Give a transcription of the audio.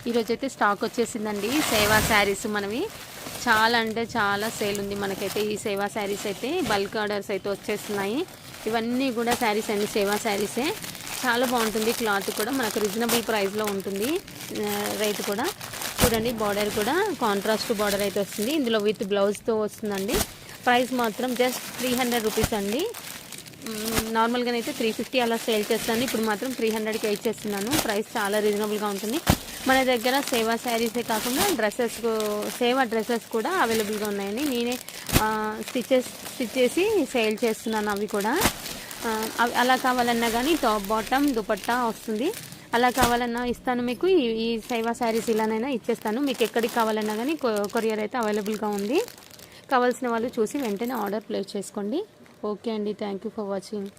ఈరోజు అయితే స్టాక్ వచ్చేసిందండి సేవా శారీస్ మనవి చాలా అంటే చాలా సేల్ ఉంది మనకైతే ఈ సేవా శారీస్ అయితే బల్క్ ఆర్డర్స్ అయితే వచ్చేస్తున్నాయి ఇవన్నీ కూడా శారీస్ అండి సేవా శారీసే చాలా బాగుంటుంది క్లాత్ కూడా మనకు రీజనబుల్ ప్రైస్లో ఉంటుంది రేట్ కూడా చూడండి బార్డర్ కూడా కాంట్రాస్ట్ బార్డర్ అయితే వస్తుంది ఇందులో విత్ బ్లౌజ్తో వస్తుందండి ప్రైస్ మాత్రం జస్ట్ 300 రూపీస్ అండి నార్మల్గానైతే 350 అలా సేల్ చేస్తాను ఇప్పుడు మాత్రం 300కి ఇచ్చేస్తున్నాను ప్రైస్ చాలా రీజనబుల్గా ఉంటుంది మన దగ్గర సేవా శారీసే కాకుండా డ్రెస్సెస్ సేవా డ్రెస్సెస్ కూడా అవైలబుల్గా ఉన్నాయండి నేనే స్టిచ్ చేసి సేల్ చేస్తున్నాను అవి కూడా అలా కావాలన్నా కానీ టాప్ బాటమ్ దుపట్టా వస్తుంది అలా కావాలన్నా ఇస్తాను మీకు ఈ సేవా శారీస్ ఇలానైనా ఇచ్చేస్తాను మీకు ఎక్కడికి కావాలన్నా కానీ కొరియర్ అయితే అవైలబుల్గా ఉంది కావాల్సిన వాళ్ళు చూసి వెంటనే ఆర్డర్ ప్లేస్ చేసుకోండి ఓకే అండి థ్యాంక్ యూ ఫర్ వాచింగ్